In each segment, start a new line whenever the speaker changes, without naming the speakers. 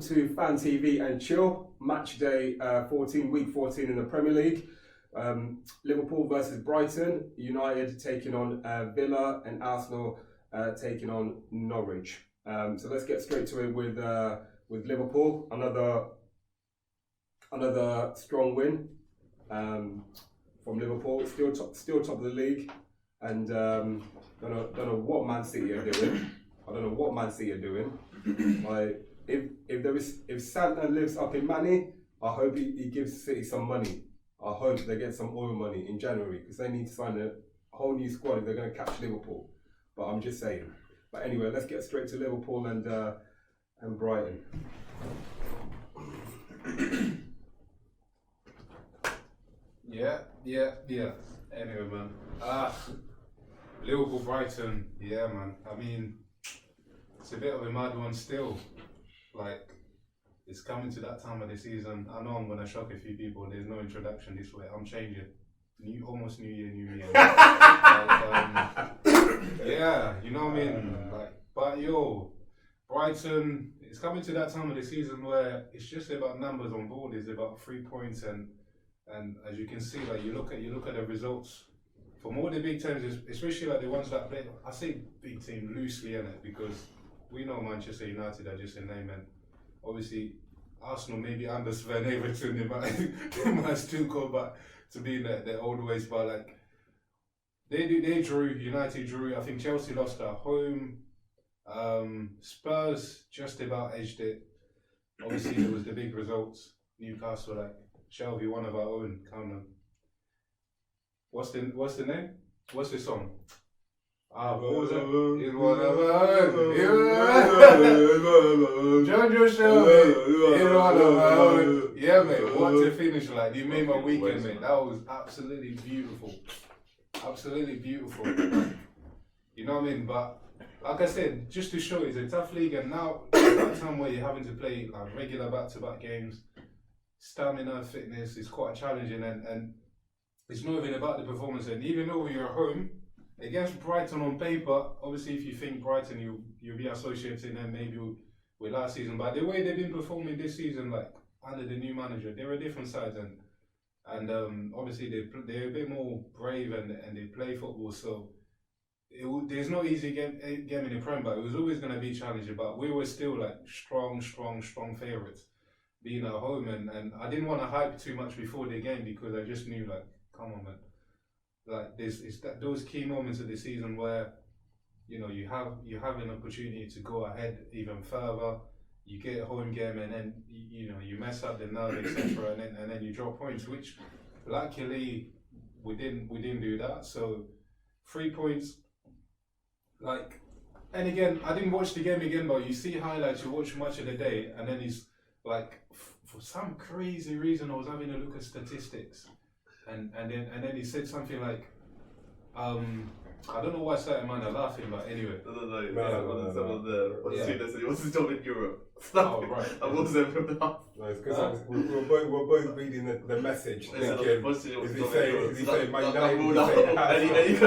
to FanTVnChill, match day 14, week 14 in the Premier League. Liverpool versus Brighton, United taking on Villa, and Arsenal taking on Norwich. So let's get straight to it with Liverpool. Another strong win from Liverpool. Still top of the league, and don't know what Man City are doing. I don't know what Man City are doing. Like, if Santa lives up in Manny, I hope he gives City some money. I hope they get some oil money in January, because they need to sign a whole new squad if they're going to catch Liverpool. But I'm just saying. But anyway, let's get straight to Liverpool and Brighton.
Yeah. Anyway, man. Liverpool, Brighton. Yeah, man. I mean, it's a bit of a mad one still. Like, it's coming to that time of the season. I know I'm gonna shock a few people. There's no introduction this way. I'm changing. Almost New Year, New Me. Yeah, you know what I mean. But Brighton. It's coming to that time of the season where it's just about numbers on board. It's about 3 points, and as you can see, like you look at the results from all the big teams, especially like the ones that play. I say big team loosely in it because we know Manchester United are just a name, and obviously Arsenal maybe under Sven Everton they might still go back to being their old ways, but like they drew. United drew. I think Chelsea lost at home. Spurs just about edged it. Obviously there was the big results. Newcastle, like Shelby, one of our own. Count them. What's the name? What's the song? What was it? It's one of our own. Jojo Shelby. It's one of our own. Yeah, mate. What a finish! Like, you made my weekend, mate. That was absolutely beautiful. Absolutely beautiful. You know what I mean? But like I said, just to show it's a tough league, and now it's that time where you're having to play like regular back-to-back games. Stamina, fitness is quite challenging, and it's not even about the performance. And even though you're at home against Brighton on paper, obviously if you think Brighton, you'll be associating them maybe with last season. But the way they've been performing this season, like under the new manager, they're a different side, and obviously they're a bit more brave and they play football. So there's no easy game in the Prem, but it was always going to be challenging. But we were still like strong favourites being at home, and I didn't want to hype too much before the game because I just knew, like, come on, man. Like, those key moments of the season where you have an opportunity to go ahead even further. You get a home game and then you mess up the nerve, etc. and then you drop points, which luckily we didn't do that. So 3 points. Like, and again, I didn't watch the game again, but you see highlights, you watch much of the day, and then he's like, for some crazy reason, I was having a look at statistics, and then he said something like, I don't know why certain man are laughing, but anyway.
No. What's his job in Europe?
Oh, right.
I wasn't from the house.
No, it's because we're both reading the message. Is he saying Man United?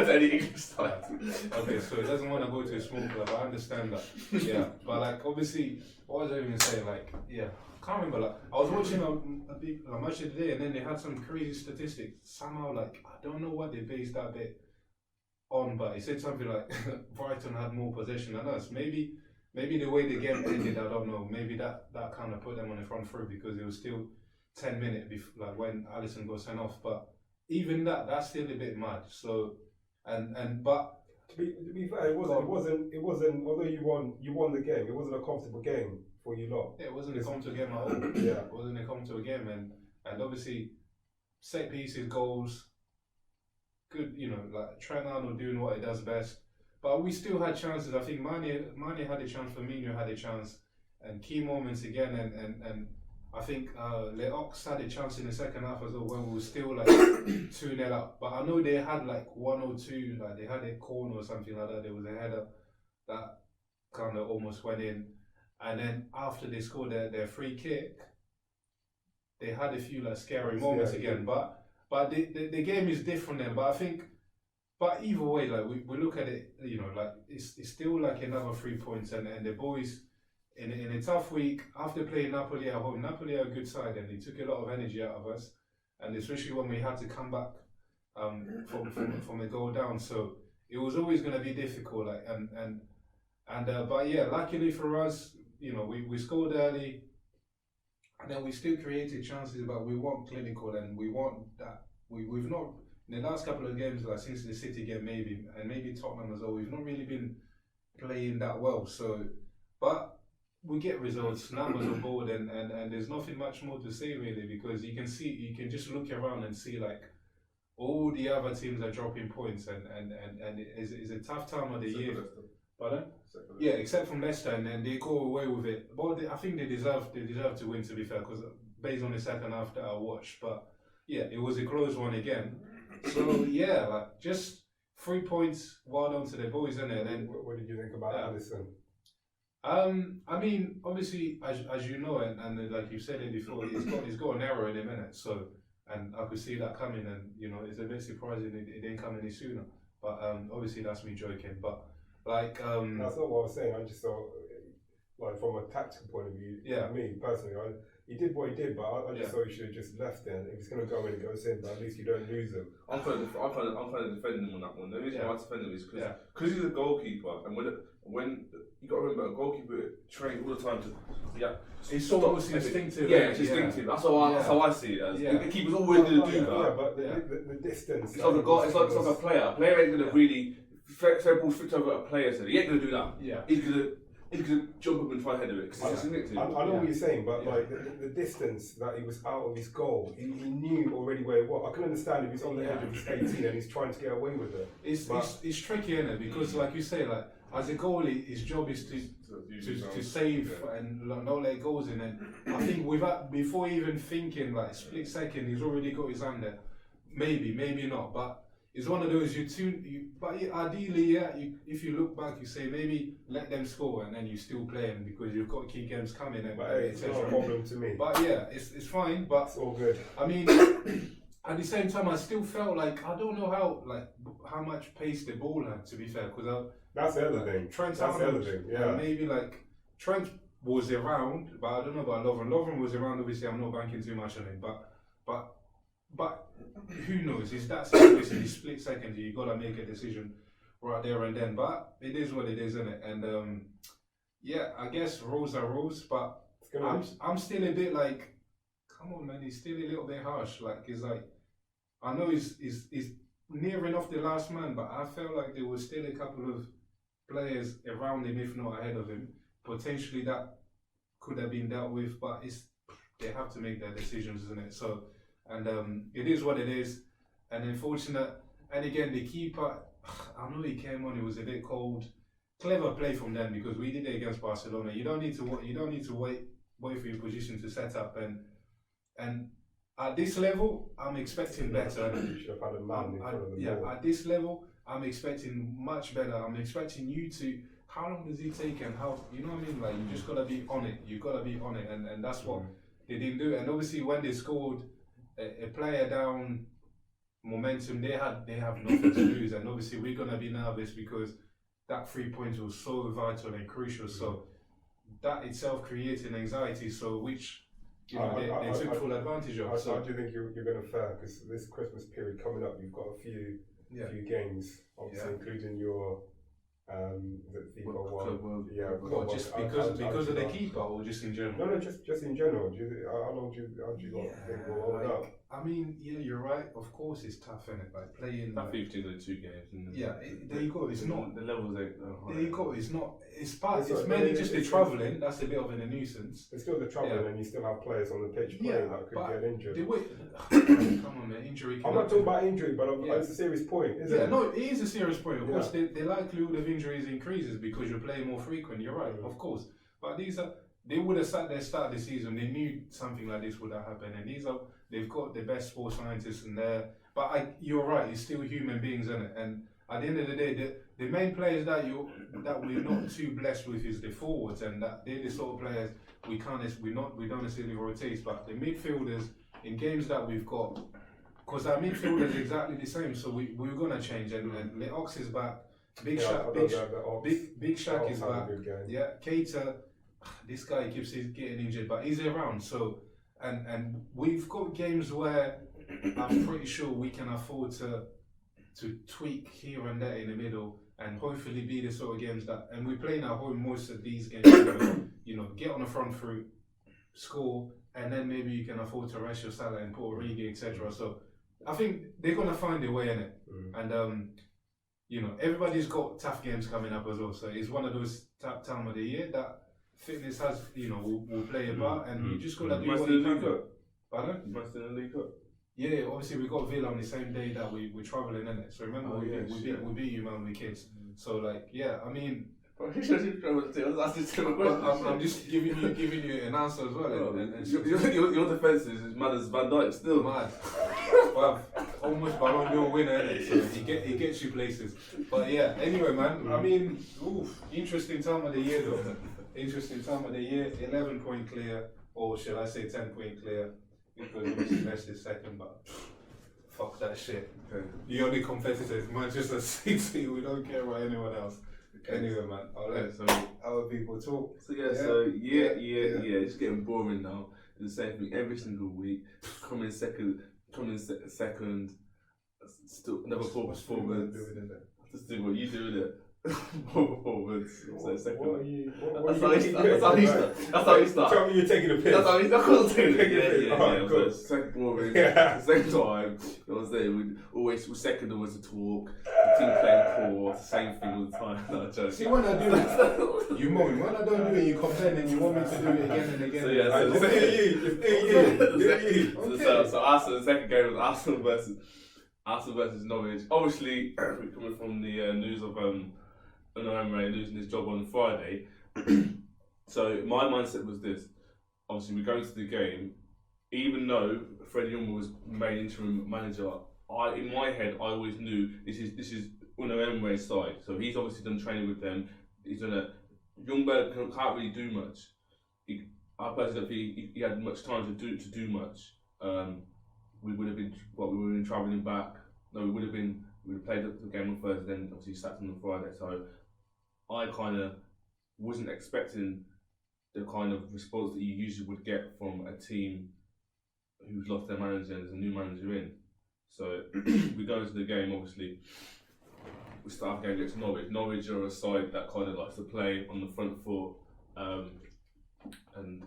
Any English side.
Okay, so he doesn't want to go to a small club. I understand that. Yeah, but like obviously, what was I even saying? Like, yeah, I can't remember. Like, I was watching a match of the day, and then they had some crazy statistics. Somehow, like, I don't know what they based that bit on, but he said something like Brighton had more possession than us. Maybe the way the game ended, I don't know. Maybe that kind of put them on the front foot because it was still 10 minutes before, like when Alisson got sent off. But even that's still a bit mad. So but
to be fair, it wasn't. Although you won the game, it wasn't a comfortable game for you lot.
Yeah, it wasn't a comfortable game at all.
Yeah,
it wasn't a comfortable game, and obviously set pieces, goals. Good, like Trent Arnold doing what he does best. But we still had chances. I think Mane had a chance, Firmino had a chance, and key moments again. And I think Leox had a chance in the second half as well when we were still like 2-0 up. But I know they had like 1 or 2, like they had a corner or something like that. There was a header that kind of almost went in. And then after they scored their free kick, they had a few like scary moments again. But the game is different then. But I think, but either way, like we look at it, like it's still like another 3 points, and the boys in a tough week after playing Napoli at home. Napoli are a good side, and they took a lot of energy out of us, and especially when we had to come back from a goal down. So it was always going to be difficult. Like but yeah, luckily for us, you know, we scored early, and then we still created chances. But we weren't clinical, and we weren't that. We've not in the last couple of games, like since the City game, maybe Tottenham as well. We've not really been playing that well. So, but we get results. Numbers on board, and there's nothing much more to say really, because you can just look around and see like all the other teams are dropping points, and it's a tough time of the year. Pardon? Yeah, except from Leicester, and they go away with it. Well, I think they deserve to win, to be fair, because based on the second half that I watched. But yeah, it was a close one again. So yeah, like just 3 points, well done to the boys, innit? And then
what did you think about Alisson?
I mean, obviously, as you know, and like you said it before, he's got an error in a minute. So, and I could see that coming, and you know, it's a bit surprising it didn't come any sooner. But obviously, that's me joking. But like,
that's not what I was saying. I just thought, like, from a tactical point of view, me personally, he did what he did, but I just thought he should have just left there. If he's going to go in, it goes in, but at least you don't lose him.
I'm trying to defend him on that one. The reason why I defend him is because he's a goalkeeper, and when you got to remember, a goalkeeper trains all the time to
it's almost instinctive.
Yeah, it's instinctive. That's how I see it. As the keeper's always going to do that.
Yeah, but the distance.
It's like a player. A player ain't going to really fair ball flipped over a player. So he ain't going to do that.
Yeah,
he's going to jump up and try head of it because it's instinctive.
I know what you're saying, but like the distance that he was out of his goal, he knew already where it was. I can understand if he's on the edge of his 18 and he's trying to get away with it.
It's tricky, isn't it? Because like you say, like as a goalie, his job is to save and not let goals in. And I think before even thinking like split second, he's already got his hand there. Maybe not, but. It's one of those but ideally, if you look back, you say maybe let them score and then you still play them because you've got key games coming.
But it's not a problem to me.
But yeah, it's fine. But
it's all good.
I mean, at the same time, I still felt like I don't know how much pace the ball had. To be fair, because
that's the other thing.
Trent,
that's the other thing. Yeah,
maybe like Trent was around, but I don't know about Lovren. Lovren was around. Obviously, I'm not banking too much on him, but who knows? It's that serious in the split second. You gotta make a decision right there and then. But it is what it is, isn't it? And I guess rules are rules. But I'm still a bit like, come on, man. He's still a little bit harsh. Like it's like I know he's nearing off the last man, but I felt like there was still a couple of players around him, if not ahead of him. Potentially that could have been dealt with, but they have to make their decisions, isn't it? So. And it is what it is, and unfortunate. And again, the keeper, I know he came on. It was a bit cold. Clever play from them because we did it against Barcelona. You don't need to wait for your position to set up. And at this level, I'm expecting better.
You should have had a man in front of the ball.
At this level, I'm expecting much better. I'm expecting you to. How long does it take? And how you know what I mean? Like you just gotta be on it. You gotta be on it, and that's what they didn't do. And obviously, when they scored. A player down, momentum. They have nothing to lose, and obviously we're gonna be nervous because that 3 points was so vital and crucial. So that itself created anxiety. So which they took full advantage of.
So I do think you're gonna fare because this Christmas period coming up, you've got a few games, obviously including your. The FIFA one,
What, just because of the keeper, or just in general?
No, just in general. How long do you think will hold up?
I mean, you're right. Of course, it's tough, isn't it? Like playing.
That 15 2 games.
There you go. It's not
the levels.
There you go. It's not. It's mainly just the travelling. That's a bit of a nuisance.
It's still the travelling, and you still have players on the pitch playing that could get injured.
Come on, man. Injury.
I'm not talking about injury, but it's a serious point, isn't it?
No, it is a serious point. Of course, the likelihood of injuries increases because you're playing more frequent. You're right, of course. But they would have sat there start the season. They knew something like this would have happened, and they've got the best sports scientists in there. But you're right. It's still human beings, isn't it? And at the end of the day, the main players that we're not too blessed with is the forwards, and that they're the sort of players we don't necessarily rotate. But the midfielders in games that we've got, because our midfield is exactly the same, so we're gonna change. And Leox is back. Big Shaq is back. Yeah, Keita. this guy keeps getting injured, but he's around. So, and we've got games where I'm pretty sure we can afford to tweak here and there in the middle, and hopefully be the sort of games that. And we're playing at home most of these games. You know, get on the front foot, score, and then maybe you can afford to rest your Salah and Puerto Rico, etc. So, I think they're gonna find a way in it, and you know, everybody's got tough games coming up as well. So it's one of those time of the year that fitness has, you know, will play a part, and you just gotta do what you can do. Pardon?
You must in the League Cup.
Yeah, obviously we got Villa on the same day that we're travelling, innit? So remember, we beat you, man, with kids. So like, yeah, I mean, I'm just giving you an answer as well.
Your defence is mad as Van Dijk still.
Mad. Well, almost Ballon d'Or winner, innit? So he gets you places. But yeah, anyway, man, I mean, interesting time of the year though. Interesting time of the year. 11-point clear, or should I say 10-point clear? Because obviously Leicester is second, but fuck that shit. Okay. The only competitor is Manchester City. We don't care about anyone else. Okay. Anyway, man, I'll let other people talk.
So it's getting boring now. It's the same thing every single week. Coming second. Still another poor performance. Just do what you do with it. Poor performance. So second. That's how you start.
Tell me you're taking a piss.
That's how you start. Yeah. Second boring. Second time. You know what I'm saying? We're second always a talk. The team playing poor. Same thing all the time. No, joke.
See, when I do it, you moan. When I don't do it, you complain and you want me to do it again and again.
So yeah, so Arsenal, the second game was Arsenal versus Norwich. Obviously, we're coming from the news of Unai losing his job on Friday. So my mindset was this: obviously, we go into the game, even though Freddie Young was made interim manager. In my head, I always knew this is Unai side. So he's obviously done training with them. He's done a Youngberg can't really do much. I personally don't think he had much time to do much. We would have been travelling back. No, we would have played the game on Thursday, then obviously sacked him on Friday. So I kind of wasn't expecting the kind of response that you usually would get from a team who's lost their manager and there's a new manager in. So we go into the game, obviously, we start the game against Norwich. Norwich are a side that kind of likes to play on the front foot, and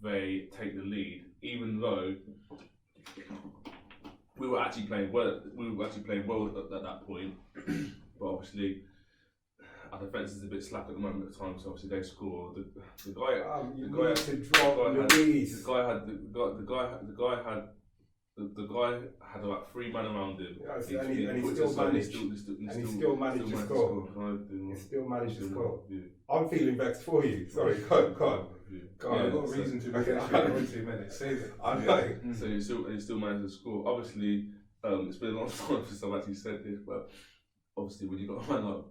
they take the lead, even though we were actually playing well at that point. But obviously, our defence is a bit slack at the moment at times, so obviously they score. The guy had about 3 men around him.
Yeah, and he still managed to score. He still managed to score. I'm feeling vexed for you. Sorry, go on.
I've got a reason to be vexed for 20 minutes. Say that.
I'm like,
so he still managed to score. Obviously, it's been a long time since I've actually said this, but obviously when you got a man like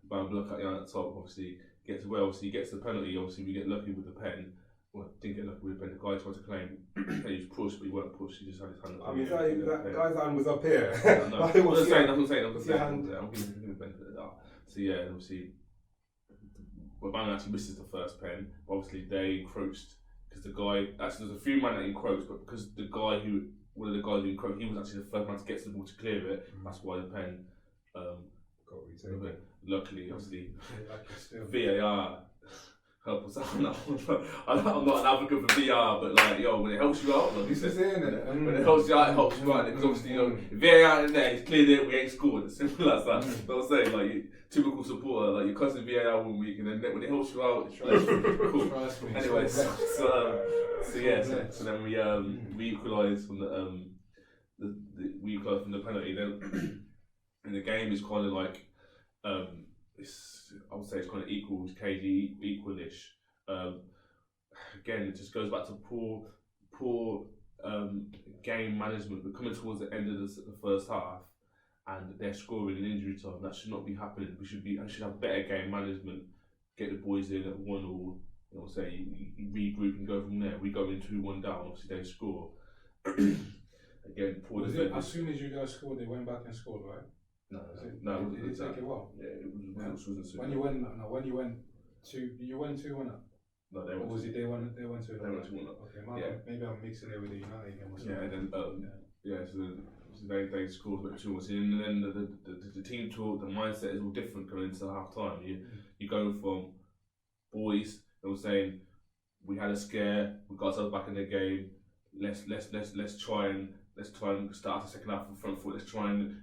Van Block at the top, obviously he gets the penalty. Obviously we get lucky with the pen. Well, didn't get lucky with the pen. The guy tried to claim he was pushed, but he weren't pushed. He just had his hand up.
I mean, that guy's hand was up here.
No, I'm not saying. I'm giving him the benefit of that. So yeah, obviously, but Van actually misses the first pen. Obviously, they encroached because the guy. Actually, there's a few men that encroached, but because one of the guys who encroached, he was actually the first man to get to the ball to clear it. That's why the pen
got retaken.
Luckily, obviously, VAR help us out. I'm not an advocate for VAR, but like, when it helps you out, like,
this is it, innit?
When it helps you out, it helps you out. Because obviously, VAR in there, he's cleared it, we ain't scored. It's simple as that. You know what I'm saying? Like, typical supporter, like, you're cussing VAR 1 week, and then when it helps you out, it's cool. Anyway, so then we equalised from the penalty. Then and the game is kind of like, I would say it's kind of equals KG, equalish. Again, it just goes back to poor game management. We're coming towards the end of the first half, and they're scoring in injury time. That should not be happening. I should have better game management. Get the boys in at 1-1. You know, say you regroup and go from there. We go in 2-1 down. Obviously, they score. Again, poor defenders.
As soon as you guys scored, they went back and scored, right?
No.
Did it take a while?
Yeah, it wasn't.
When you went 2-1 up.
No, they
Or
went
was
to.
it they went to
They went to Warnock.
Okay,
Yeah.
maybe I'm mixing it with the United game or something.
Yeah, and then so they scored a bit too much, and then the team talk, the mindset is all different going into half time. You go from boys that were saying we had a scare, we got ourselves back in the game. Let's try and start the second half from front foot. Let's try and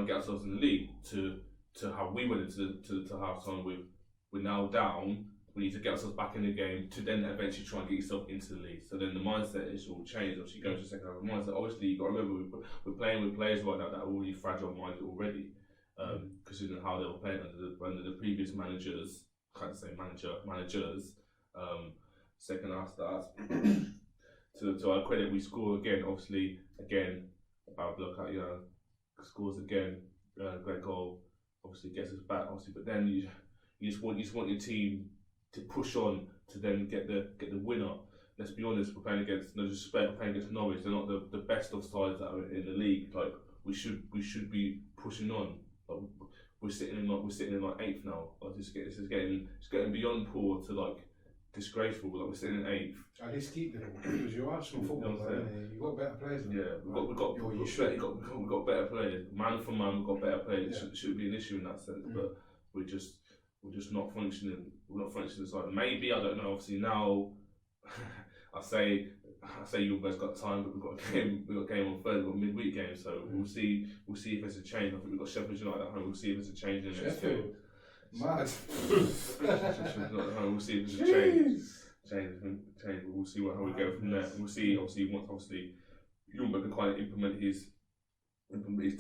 get ourselves in the league. To how we went into to half time with we're now down. We need to get ourselves back in the game to then eventually try and get yourself into the league. So then the mindset is all changed. Obviously, going to the second half. The mindset, obviously, you got to remember we're playing with players right now that are already fragile minded already, considering how they were playing under the previous managers. Can't say managers. Second half starts. To our credit, we score again. Obviously, again, bad luck at scores again. Great goal. Obviously, gets us back. Obviously, but then you just want your team to push on to then get the winner. Let's be honest, we're playing against, no disrespect, we're playing against Norwich. They're not the best of sides that are in the league. Like we should be pushing on. Like, we're sitting in like eighth now. Like it's getting beyond poor to like disgraceful. Like we're sitting in eighth.
At least keep them because you're Arsenal football. You got better players.
We've got better players. Man for man, we've got better players. It shouldn't be an issue in that sense. But we're just not functioning. We're not functioning aside. Maybe, I don't know. Obviously now, I say you guys got time, but we've got a game on Thursday. We've got a midweek game, so we'll see if there's a change. I think we've got Sheffield United at home. We'll see if there's a change in the next game.
Mad.
We'll see if there's a change. We'll see how we go from there. We'll see. Once Ljungberg can kind of implement his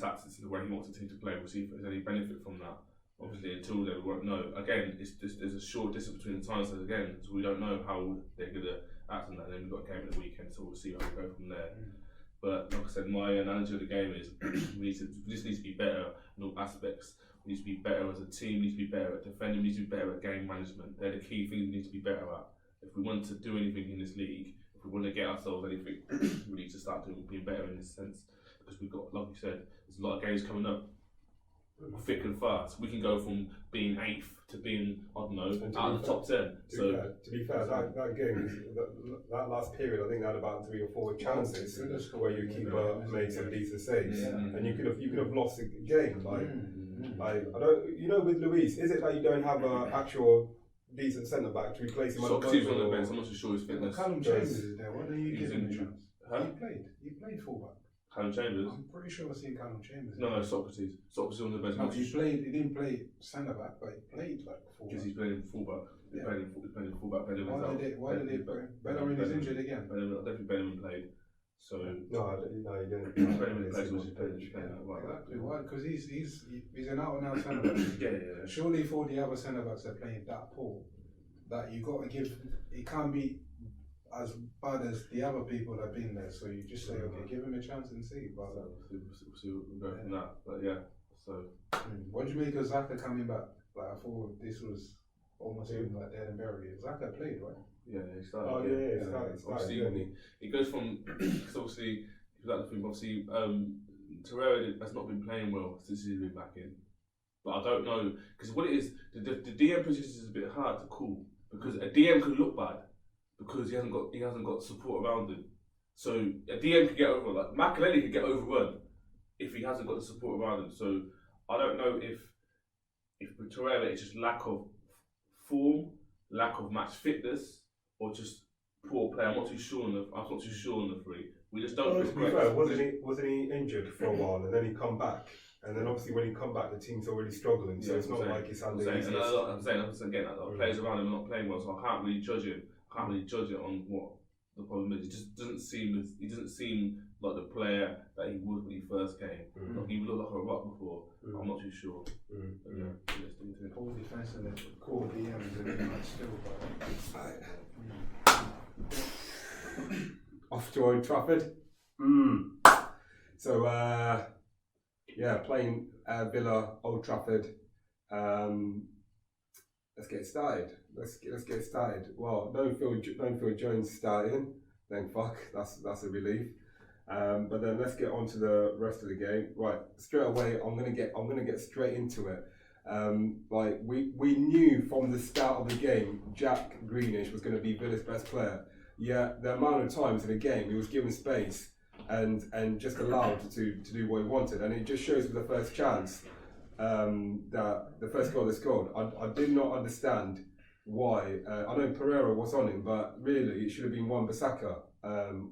tactics in the way he wants the team to play. We'll see if there's any benefit from that. Obviously, until then, we won't know. Again, there's a short distance between the times. So again, so we don't know how they're gonna act on that. And then we've got a game at the weekend, so we'll see how we go from there. But like I said, my analogy of the game is we just need to be better in all aspects. We need to be better as a team. We need to be better at defending. We need to be better at game management. They're the key things we need to be better at. If we want to do anything in this league, if we want to get ourselves anything, we need to start being better in this sense. Because we've got, like you said, there's a lot of games coming up. Thick and fast. We can go from being eighth to being, I don't know, out of the top 10.
To be fair, that game, that last period, I think they had about 3 or 4 chances where your keeper made some decent saves, and you could have lost the game. Like I don't, with Luis, is it that you don't have an actual decent centre back to replace him?
He's on the bench. I'm not so sure his fitness.
Callum Chambers is there. Why don't you give him a chance? He played fullback.
Callum Chambers?
I'm pretty sure I've seen Callum Chambers.
No, Socrates. Socrates on the bench.
No, he didn't play centre back, but he played like fullback.
Because he's playing fullback. He's playing fullback.
Why did they put him? Bellerin is injured again.
I don't think Bellerin played. So
no, he didn't.
Bellerin plays was playing.
Exactly. Why? Because he's an out and out centre back.
Yeah.
Surely for the other centre backs that are playing that poor, that you got to give. It can't be as bad as the other people that have been there, so you just say, okay, give him a chance and see. But
we'll see what we go from that. But yeah, so.
What do you make of Xhaka coming back? Like I thought this was almost even like dead and buried. Xhaka played, right?
Yeah, he started.
Oh yeah, he started.
Obviously, he goes from because obviously Torreira has not been playing well since he's been back in. But I don't know because what it is, the DM position is a bit hard to call because a DM could look bad. Because he hasn't got support around him, so a DM could get over. Like Makelele could get overrun if he hasn't got the support around him. So I don't know if with Torreira it's just lack of form, lack of match fitness, or just poor play. I'm not too sure on the three. We just don't.
To be fair, wasn't he injured for a while and then he come back? And then obviously when he come back, the team's already struggling. So it's not like it's under his.
I'm saying again, the players around him are not playing well, so I can't really judge him. Can't really judge it on what the problem is. It just doesn't seem like the player that he was when he first came. Like he looked like a rock before. I'm not too sure.
Poor defense and the core DMs and they might still.
Off to Old Trafford. So playing Villa, Old Trafford. Let's get started. Let's get started. Well, no Phil Jones starting. Thank fuck. That's a relief. But then let's get on to the rest of the game. Right, straight away. I'm gonna get straight into it. Like we knew from the start of the game, Jack Grealish was going to be Villa's best player. Yet the amount of times in the game he was given space and just allowed to do what he wanted, and it just shows with the first chance that the first goal they scored. I did not understand why. I know Pereira was on him, but really it should have been Wan-Bissaka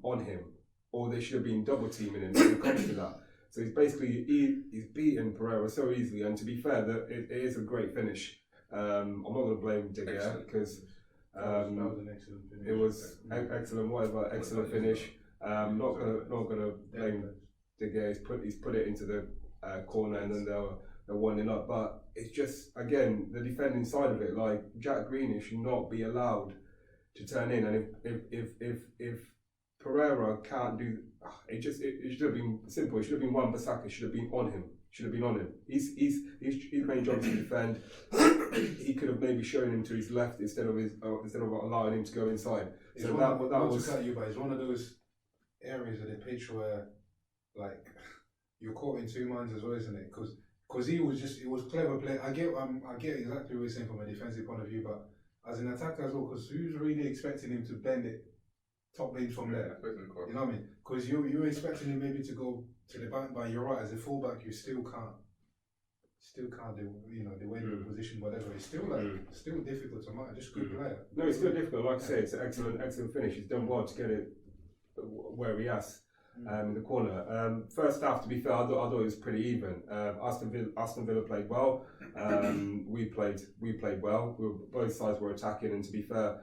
on him, or they should have been double teaming him when it comes to that. So he's basically he's beaten Pereira so easily, and to be fair, that it is a great finish. I'm not going to blame De Gea because
that was an excellent finish.
it was excellent. Whatever, excellent finish. Not gonna blame De Gea. He's put it into the corner, and then they're 1-0 up. But it's just again the defending side of it. Like Jack Grealish should not be allowed to turn in, and if Pereira can't do it, it should have been simple. It should have been Wan-Bissaka. Should have been on him. Should have been on him. His main job is to defend. He could have maybe shown him to his left instead of allowing him to go inside.
It's
So
not
that was.
to cut you, but it's one of those areas of the pitch where, like, you're caught in two minds as well, isn't it? Because it was clever play. I get exactly what you're saying from a defensive point of view, but as an attacker as well, because who's really expecting him to bend it top range from there? You know what I mean? Because you're expecting him maybe to go to the back, but you're right. As a fullback, you still can't do, the way the position, whatever. It's still still difficult to mark. Just good player.
No, it's still difficult. Like I say, it's an excellent finish. He's done well to get it where he has in the corner. First half, to be fair, I thought it was pretty even. Aston Villa played well. We played well. Both sides were attacking, and to be fair,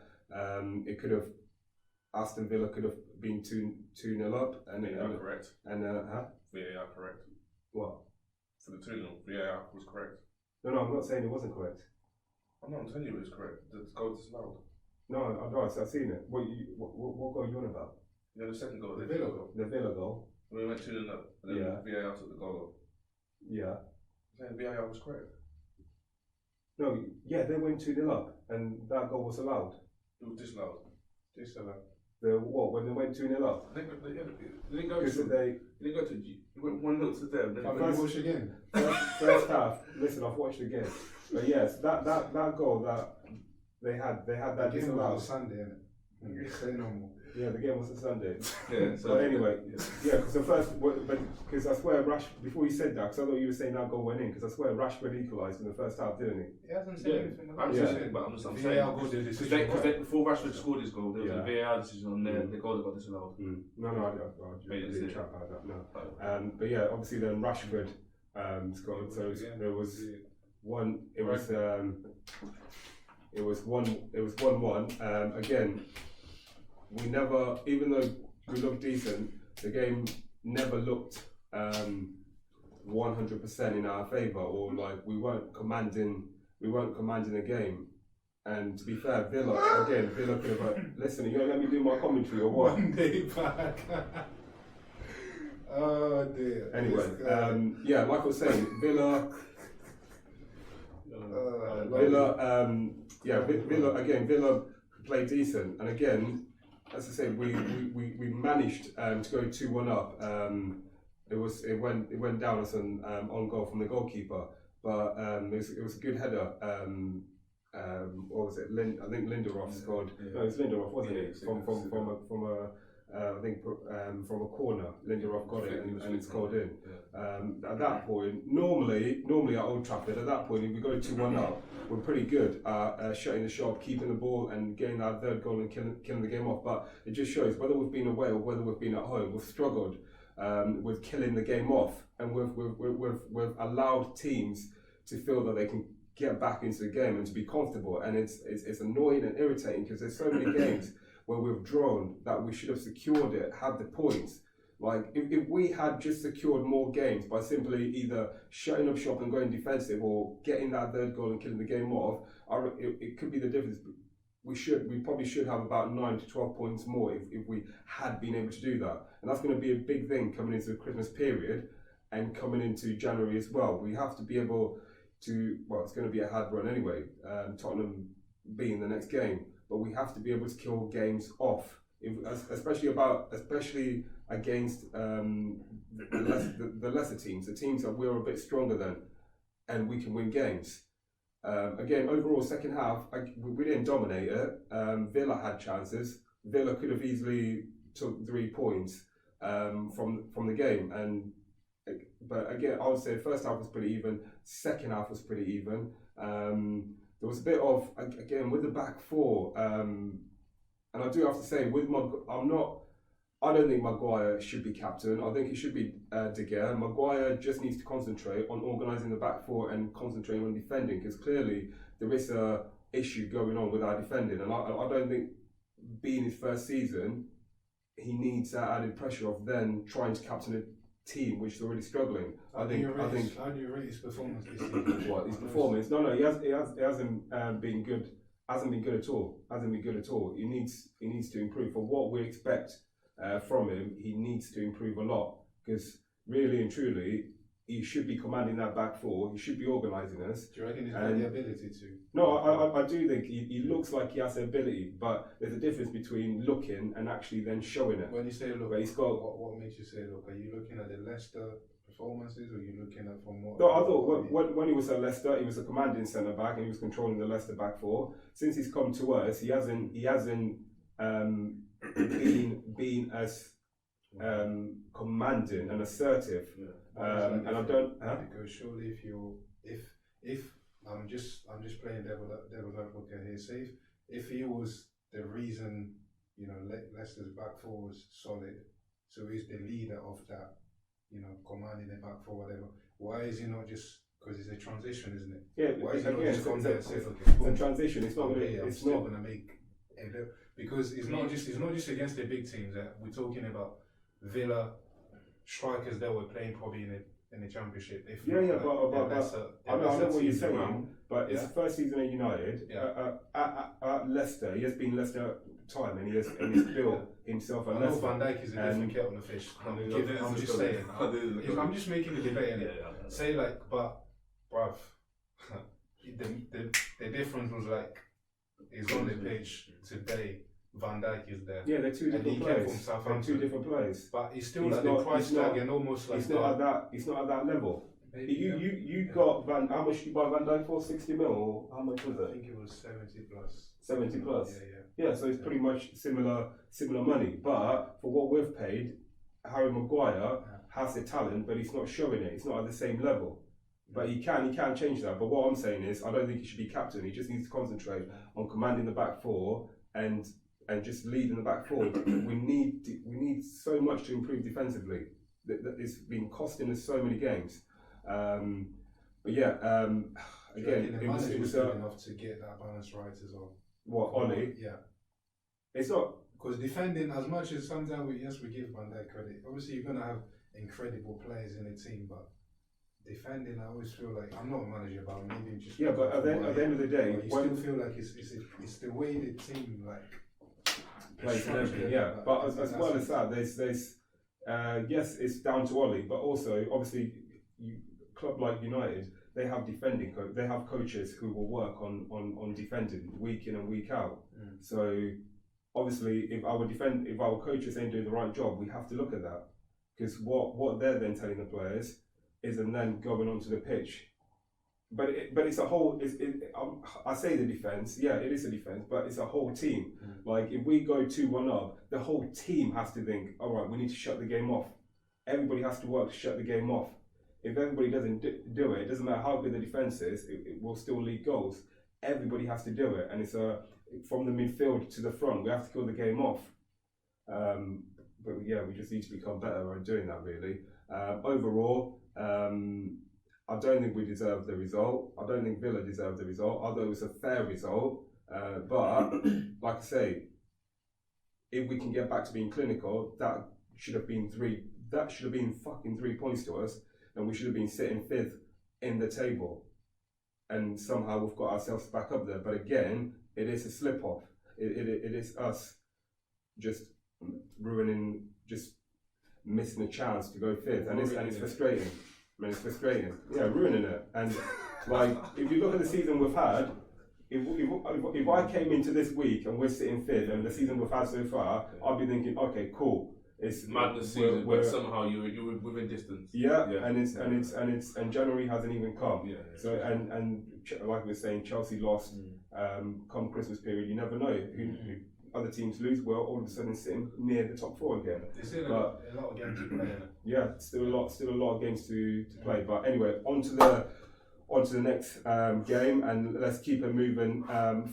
Aston Villa could have been 2-0 up. And
correct.
And
VAR correct.
What?
For the 2-0, VAR was correct.
No, I'm not saying it wasn't correct.
I'm telling you it was correct. The goal disallowed.
No, I've seen it. What goal are you on about?
Yeah, the second goal.
The Villa goal.
The Villa goal.
We went 2-0 up, and then VAR took the goal off.
Yeah.
I'm saying VAR was correct.
No, yeah, they went 2-0 up, and that goal was allowed.
It was disallowed.
When they went 2-0 up?
They didn't go to G. It went 1-0 to them. Then
Watch again.
First half. Listen, I've watched again. But yes, that goal that they had that
The game
disallowed.
was on Sunday, innit? Say no more.
Yeah, the game was on Sunday.
Yeah. So
But anyway, because I swear before you said that, because I thought you were saying that goal went in, because I swear Rashford equalised in the first half, didn't he?
He hasn't said anything.
I'm saying, but I'm saying because before Rashford scored his goal, there was a VAR decision on there. The goal that got disallowed.
No, I didn't chat about that. No. But yeah, obviously then Rashford scored. So there was one. It was 1-1. Again, we never, even though we looked decent, the game never looked 100% in our favour, or like we weren't commanding the game. And to be fair, Villa could have. Listen, are you gonna let me do my commentary or what?
One day back. Oh dear.
Anyway, like I was saying, Villa played decent, and again, as I said, we managed to go 2-1 up. It went down as an on goal from the goalkeeper, but it was a good header. What was it? I think Lindelof scored. Yeah. No, it was Lindelof, wasn't it? From a corner, Lindelof got it and it scored in. Yeah. At that point, normally at Old Trafford, at that point, if we go 2-1 up, we're pretty good at shutting the shop, keeping the ball, and getting that third goal and killing the game off. But it just shows whether we've been away or whether we've been at home, we've struggled with killing the game off, and we've allowed teams to feel that they can get back into the game and to be comfortable, and it's annoying and irritating because there's so many games where we've drawn that we should have secured it, had the points. Like if we had just secured more games by simply either shutting up shop and going defensive or getting that third goal and killing the game off, it could be the difference. We probably should have about 9 to 12 points more if we had been able to do that, and that's going to be a big thing coming into the Christmas period and coming into January as well. We have to be able to, well, it's going to be a hard run anyway, Tottenham being the next game, but we have to be able to kill games off, especially against the lesser teams, the teams that we're a bit stronger than. and we can win games. Again, overall, second half, we didn't dominate it. Villa had chances. Villa could have easily took 3 points from the game, but again, I would say first half was pretty even. Second half was pretty even. There was a bit of, again, with the back four, and I do have to say, I don't think Maguire should be captain. I think it should be De Gea. Maguire just needs to concentrate on organising the back four and concentrating on defending, because clearly there is a issue going on with our defending, and I don't think, being his first season, he needs that added pressure of then trying to captain a team which is already struggling.
How do you rate his performance this season?
What his performance? No, he hasn't been good. Hasn't been good at all. Hasn't been good at all. He needs to improve. For what we expect from him, he needs to improve a lot, because really and truly, he should be commanding that back four. He should be organising us.
Do you reckon he's got the ability to?
No, I do think he looks like he has the ability, but there's a difference between looking and actually then showing it.
When you say look,
but he's got,
what makes you say look? Are you looking at the Leicester performances, or are you looking at from what?
No, I thought when he was at Leicester, he was a commanding centre back and he was controlling the Leicester back four. Since he's come to us, he hasn't been as commanding and assertive.
Yeah.
And I don't.
Because surely, if I'm just playing devil's advocate here, say if he was the reason, Leicester's back four was solid, so he's the leader of that, commanding the back four, whatever. Why is he not just? Because it's a transition, isn't it?
Yeah.
Why is he not just come there and say, okay,
it's a transition. It's not.
It's not going to make. Because it's not just against the big teams. We're talking about Villa strikers that were playing probably in the Championship.
But I know what you're saying. But it's the first season at United. At Leicester, he has been Leicester time, and he's built himself at Leicester.
Van Dijk is a different kettle of fish. I'm just saying. I'm just making the debate. Say but bruv, the difference was like, he's on the pitch today. Van Dijk is there.
Yeah, they're two different players. They're two different players.
But he's still at the price tag and almost like.
He's not at that level. You got how much you buy Van Dijk for? 60 mil, or how much was it?
I think it was 70 plus.
70 plus.
Yeah.
Yeah, so it's pretty much similar money. But for what we've paid, Harry Maguire has the talent, but he's not showing it. He's not at the same level. But he can change that. But what I'm saying is, I don't think he should be captain. He just needs to concentrate on commanding the back four and just leading the back four. we need so much to improve defensively. It's been costing us so many games. But yeah, again, it was
good enough to get that balance right as well.
What, Ollie?
Yeah.
It's not,
because defending, as much as sometimes we give Van Dijk credit. Obviously, you're gonna have incredible players in the team, but defending, I always feel like, I'm not a manager, but maybe just
but at the end of the day,
you still feel like it's the way the team
plays and everything. Yeah, but as well as that, there's yes, it's down to Ollie, but also obviously, club like United, they have they have coaches who will work on defending week in and week out. So obviously, if our coaches ain't doing the right job, we have to look at that, because what they're then telling the players isn't then going onto the pitch. But it's a whole. I say the defense. Yeah, it is a defense, but it's a whole team. Like if we go 2-1 up, the whole team has to think, all right, we need to shut the game off. Everybody has to work to shut the game off. If everybody doesn't do it, it doesn't matter how good the defense is, it will still lead goals. Everybody has to do it, and it's from the midfield to the front. We have to kill the game off. But yeah, we just need to become better at doing that. Really, overall. I don't think we deserve the result. I don't think Villa deserved the result, although it was a fair result. But like I say, if we can get back to being clinical, that should have been fucking 3 points to us, and we should have been sitting 5th in the table. And somehow we've got ourselves back up there. But again, it is a slip off. It is us just missing a chance to go 5th, and it's frustrating. It's frustrating. Yeah, ruining it. And like, if you look at the season we've had, if I came into this week and we're sitting 5th and the season we've had so far, I'd be thinking, okay, cool. it's
madness season, but somehow you're within distance.
Yeah, and January hasn't even come.
Yeah.
So and like we were saying, Chelsea lost. Come Christmas period, you never know who other teams lose. Well, all of a sudden sitting near the top 4 again.
There's still a lot of games to play.
Yeah, still a lot of games to play. But anyway, on to the next game, and let's keep it moving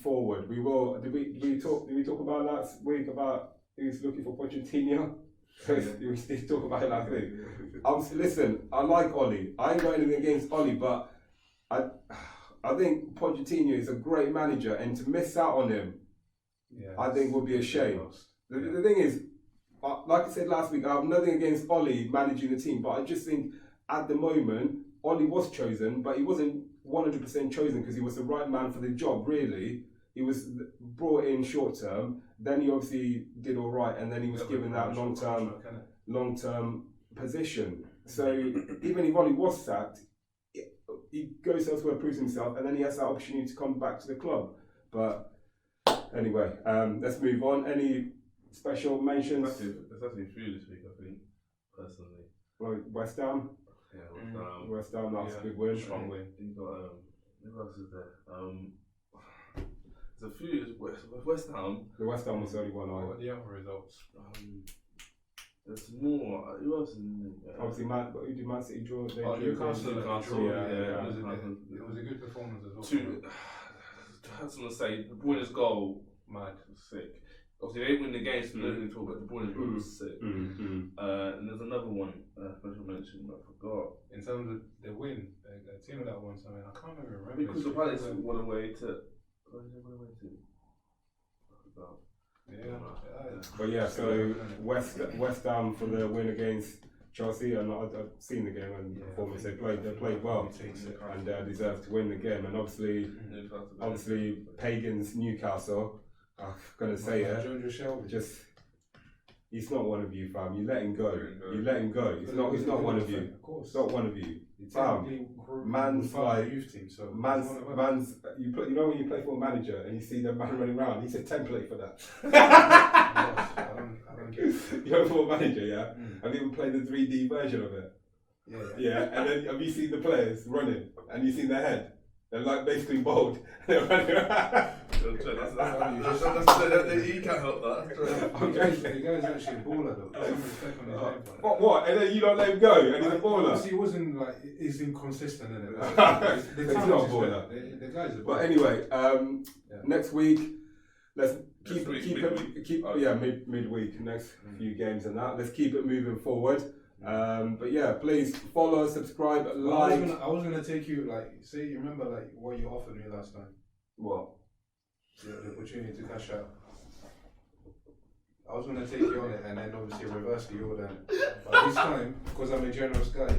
forward. We will. Did we talk about last week about who's looking for Pochettino? We did talk about it last week. Listen, I like Oli. I ain't got anything against Oli, but I think Pochettino is a great manager, and to miss out on him, I think would be a shame. The thing is, like I said last week, I have nothing against Oli managing the team, but I just think at the moment, Oli was chosen, but he wasn't 100% chosen because he was the right man for the job, really. He was brought in short term, then he obviously did all right, and then he was given that long term position. So even if Oli was sacked, he goes elsewhere, proves himself, and then he has that opportunity to come back to the club. But anyway, let's move on. Any special mentions?
There's actually a few this week, I think, personally.
Well, West Ham.
Yeah,
West Ham, that's a good win.
Strong win. You got who else is there? There's a few. West Ham.
The West Ham was the only one.
What are the other results?
There's more. Who else in there?
Obviously, who did Man City draw?
Newcastle.
Yeah.
It was a good performance as well.
That's what I say. De Bruyne's goal, mad, sick. Obviously, they didn't win the game, so we don't really talk about De Bruyne's goal was sick. And there's another one special mention I forgot.
In terms of the win, a team that won something, I can't remember.
Because the Palace won away to.
But yeah, so West Ham for the win against Chelsea, and I've seen the game and performance. They played well and deserved to win the game. And obviously Pagan's Newcastle. I'm gonna say it. Just he's not one of you, fam. You let him go. You let him go. He's not one of you. Of course, not one of you. Man's like youth team, so man's you play, you know when you play for a manager and you see the man running around, he's a template for that.
I don't get it.
You're a football manager, yeah? Have you ever played the 3D version of it? Yeah, and then have you seen the players running and you seen their head? They're like basically bald. They're running around.
You can't help that.
The guy's actually a baller though.
What? And then you don't let him go and he's a baller?
He wasn't like, he's inconsistent in it.
He's not a baller.
The guy's a baller.
But anyway, next week, let's keep midweek, next few games and that. Let's keep it moving forward. But yeah, please follow, subscribe, like.
I was gonna take you say you remember what you offered me last time.
What?
The opportunity to cash out. I was gonna take you on it and then obviously reverse the order. But this time, because I'm a generous guy,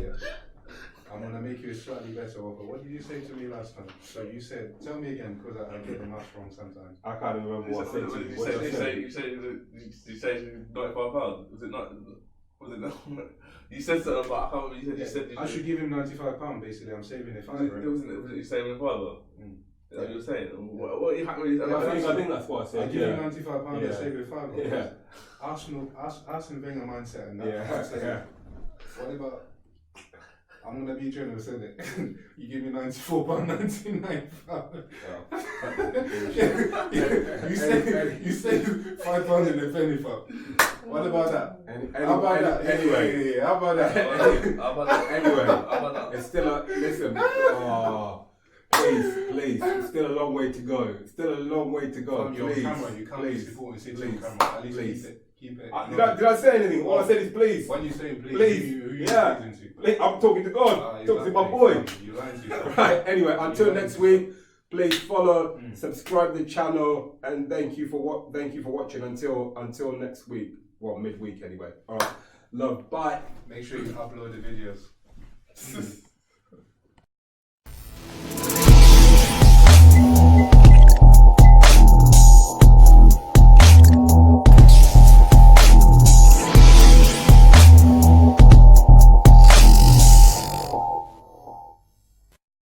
I'm gonna make you a slightly better offer. What did you say to me last time? So you said, tell me again, because I get the maths wrong sometimes.
I can't even remember what I said to you.
You said £95. Was it not? You said something about, I can't remember, you said
I should give him £95 basically. I'm saving it.
Was it you saving a father? Is that what you were saying? What are you
I think that's what I said.
I give him £95 and save it £5.
Yeah.
Arsene Wenger mindset and that. What about? I'm gonna be generous, isn't it? You give me £94.99. You say £5 in the penny, fam. What about that? How about that?
Anyway,
how about that?
Anyway, it's still listen. Please, it's still a long way to go. Still a long way to go.
From your camera, you can't be supporting City on camera. At least keep it.
Did I say anything? All I said is please.
When you say please,
who
you
speaking to? I'm talking to God. Talking to my boy.
You lying to yourself.
Right. Anyway, until next week, please follow, subscribe to the channel, and thank you for watching until next week. Well, midweek anyway. All right. Love. Bye.
Make sure you upload the videos.